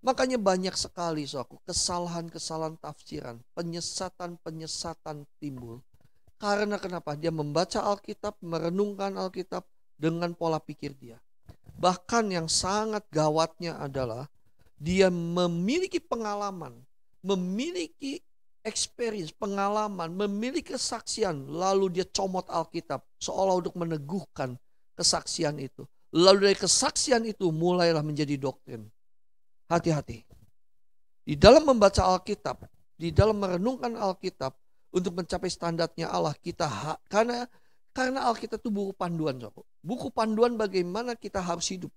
Makanya banyak sekali kesalahan-kesalahan tafsiran, penyesatan-penyesatan timbul. Karena kenapa? Dia membaca Alkitab, merenungkan Alkitab dengan pola pikir dia. Bahkan yang sangat gawatnya adalah dia memiliki pengalaman, memiliki experience, pengalaman, memiliki kesaksian, lalu dia comot Alkitab seolah untuk meneguhkan kesaksian itu. Lalu dari kesaksian itu mulailah menjadi doktrin. Hati-hati. Di dalam membaca Alkitab, di dalam merenungkan Alkitab untuk mencapai standarnya Allah, kita karena Alkitab itu buku panduan, buku panduan bagaimana kita harus hidup.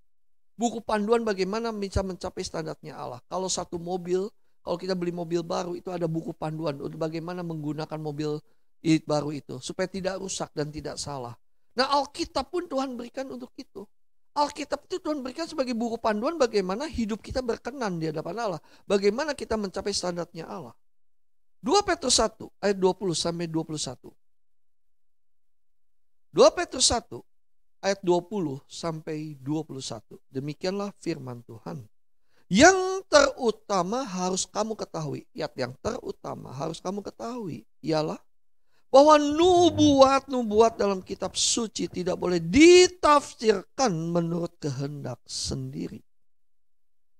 Buku panduan bagaimana bisa mencapai standarnya Allah. Kalau satu mobil, kalau kita beli mobil baru, itu ada buku panduan untuk bagaimana menggunakan mobil baru itu. Supaya tidak rusak dan tidak salah. Nah, Alkitab pun Tuhan berikan untuk itu. Alkitab itu Tuhan berikan sebagai buku panduan bagaimana hidup kita berkenan di hadapan Allah. Bagaimana kita mencapai standarnya Allah. 2 Petrus 1 ayat 20 sampai 21. 2 Petrus 1 ayat 20 sampai 21. Demikianlah firman Tuhan. Yang terutama harus kamu ketahui. Yang terutama harus kamu ketahui ialah bahwa nubuat-nubuat dalam kitab suci tidak boleh ditafsirkan menurut kehendak sendiri.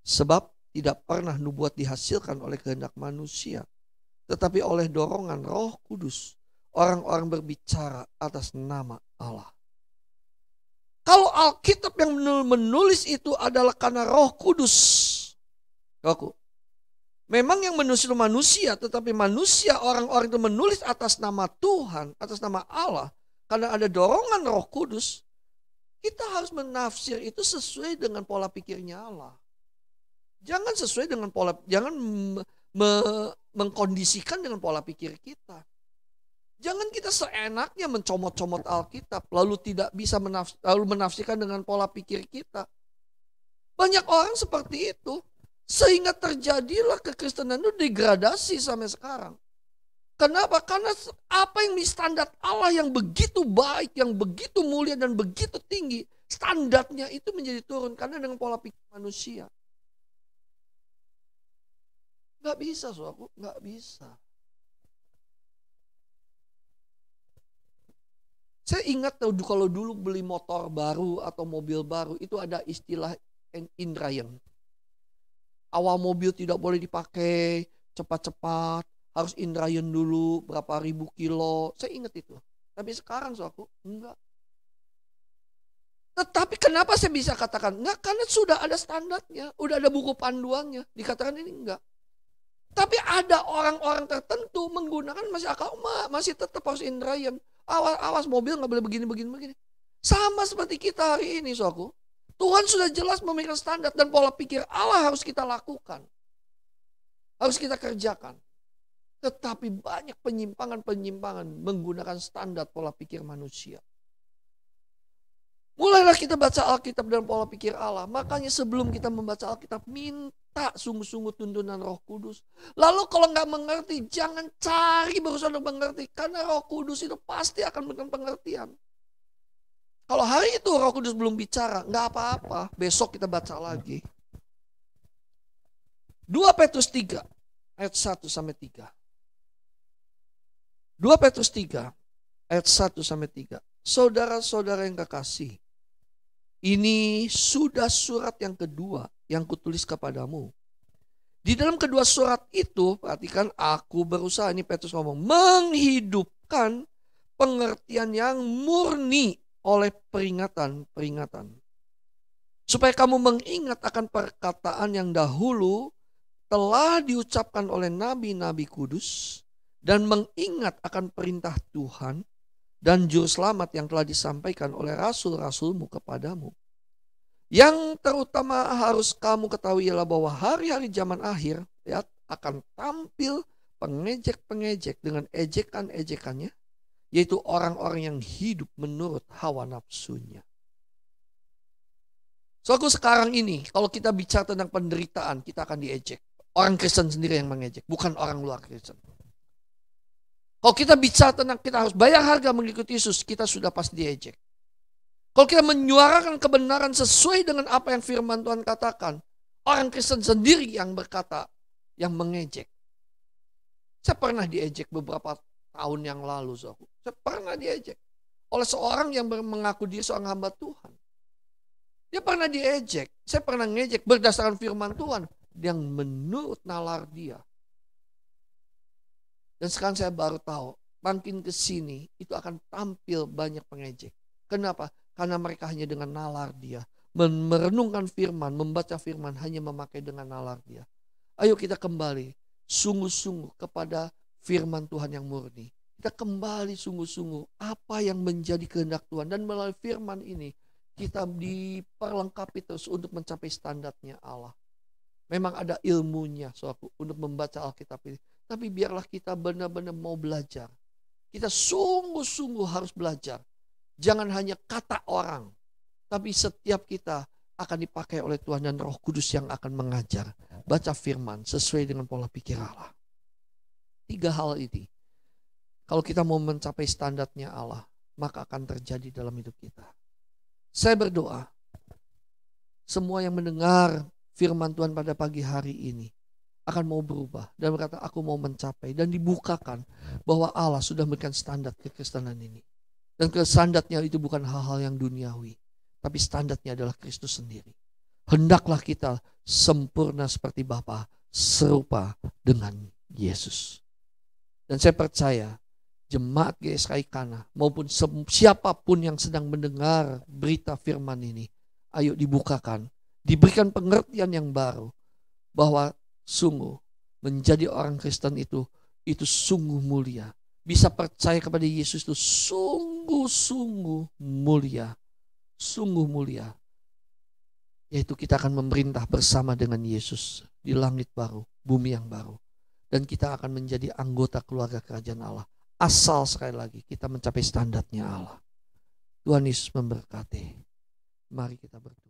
Sebab tidak pernah nubuat dihasilkan oleh kehendak manusia, tetapi oleh dorongan Roh Kudus. Orang-orang berbicara atas nama Allah. Kalau Alkitab yang menulis itu adalah karena Roh Kudus. Memang yang menulis itu manusia, tetapi manusia, orang-orang itu menulis atas nama Tuhan, atas nama Allah. Karena ada dorongan Roh Kudus, kita harus menafsir itu sesuai dengan pola pikirnya Allah. Jangan sesuai dengan jangan mengkondisikan dengan pola pikir kita. Jangan kita seenaknya mencomot-comot Alkitab lalu tidak bisa menafsirkan dengan pola pikir kita. Banyak orang seperti itu. Sehingga terjadilah kekristenan itu degradasi sampai sekarang. Kenapa? Karena apa yang di standar Allah yang begitu baik, yang begitu mulia dan begitu tinggi, standarnya itu menjadi turun karena dengan pola pikir manusia. Gak bisa, saudaraku, gak bisa. Saya ingat kalau dulu beli motor baru atau mobil baru itu ada istilah indrayan. Awal mobil tidak boleh dipakai cepat-cepat, harus indrayan dulu berapa ribu kilo. Saya ingat itu. Tapi sekarang saudaraku enggak. Tetapi kenapa saya bisa katakan enggak? Karena sudah ada standarnya, udah ada buku panduannya. Dikatakan ini enggak. Tapi ada orang-orang tertentu menggunakan masih akal, masih tetap harus indrayan. Awas mobil nggak boleh begini. Sama seperti kita hari ini, saudaraku. Tuhan sudah jelas memberikan standar dan pola pikir Allah harus kita lakukan. Harus kita kerjakan. Tetapi banyak penyimpangan-penyimpangan menggunakan standar pola pikir manusia. Mulailah kita baca Alkitab dan pola pikir Allah. Makanya sebelum kita membaca Alkitab, minta sungguh-sungguh tuntunan Roh Kudus. Lalu kalau nggak mengerti, jangan cari berusaha untuk mengerti. Karena Roh Kudus itu pasti akan memberikan pengertian. Kalau hari itu Roh Kudus belum bicara, nggak apa-apa. Besok kita baca lagi. 2 Petrus 3, ayat 1-3. 2 Petrus 3, ayat 1-3. Saudara-saudara yang kekasih, ini sudah surat yang kedua yang kutulis kepadamu. Di dalam kedua surat itu, perhatikan, aku berusaha, ini Petrus ngomong, menghidupkan pengertian yang murni oleh peringatan-peringatan. Supaya kamu mengingat akan perkataan yang dahulu telah diucapkan oleh nabi-nabi kudus, dan mengingat akan perintah Tuhan dan juru selamat yang telah disampaikan oleh rasul-rasulmu kepadamu. Yang terutama harus kamu ketahui ialah bahwa hari-hari zaman akhir akan tampil pengejek-pengejek dengan ejekan-ejekannya, yaitu orang-orang yang hidup menurut hawa nafsunya. Soalnya sekarang ini kalau kita bicara tentang penderitaan, kita akan diejek. Orang Kristen sendiri yang mengejek, bukan orang luar Kristen. Kalau kita bicara tentang kita harus bayar harga mengikuti Yesus, kita sudah pasti diejek. Kalau kita menyuarakan kebenaran sesuai dengan apa yang firman Tuhan katakan, orang Kristen sendiri yang berkata, yang mengejek. Saya pernah diejek beberapa tahun yang lalu. Saya pernah diejek oleh seorang yang mengaku dia seorang hamba Tuhan. Dia pernah diejek. Saya pernah ngejek berdasarkan firman Tuhan yang menurut nalar dia. Dan sekarang saya baru tahu, makin ke sini itu akan tampil banyak pengejek. Kenapa? Karena mereka hanya dengan nalar dia. Merenungkan firman, membaca firman hanya memakai dengan nalar dia. Ayo kita kembali sungguh-sungguh kepada firman Tuhan yang murni. Kita kembali sungguh-sungguh apa yang menjadi kehendak Tuhan. Dan melalui firman ini kita diperlengkapi terus untuk mencapai standarnya Allah. Memang ada ilmunya untuk membaca Alkitab ini. Tapi biarlah kita benar-benar mau belajar. Kita sungguh-sungguh harus belajar. Jangan hanya kata orang. Tapi setiap kita akan dipakai oleh Tuhan dan Roh Kudus yang akan mengajar. Baca firman sesuai dengan pola pikir Allah. 3 hal ini. Kalau kita mau mencapai standarnya Allah, maka akan terjadi dalam hidup kita. Saya berdoa. Semua yang mendengar firman Tuhan pada pagi hari ini akan mau berubah dan berkata aku mau mencapai, dan dibukakan bahwa Allah sudah memberikan standar kekristenan ini. Dan standarnya itu bukan hal-hal yang duniawi, tapi standarnya adalah Kristus sendiri. Hendaklah kita sempurna seperti Bapa, serupa dengan Yesus. Dan saya percaya jemaat GSKI Kana maupun siapapun yang sedang mendengar berita firman ini, ayo dibukakan, diberikan pengertian yang baru bahwa sungguh menjadi orang Kristen itu sungguh mulia. Bisa percaya kepada Yesus itu sungguh-sungguh mulia. Sungguh mulia. Yaitu kita akan memerintah bersama dengan Yesus di langit baru, bumi yang baru. Dan kita akan menjadi anggota keluarga kerajaan Allah. Asal sekali lagi kita mencapai standarnya Allah. Tuhan Yesus memberkati. Mari kita berdoa.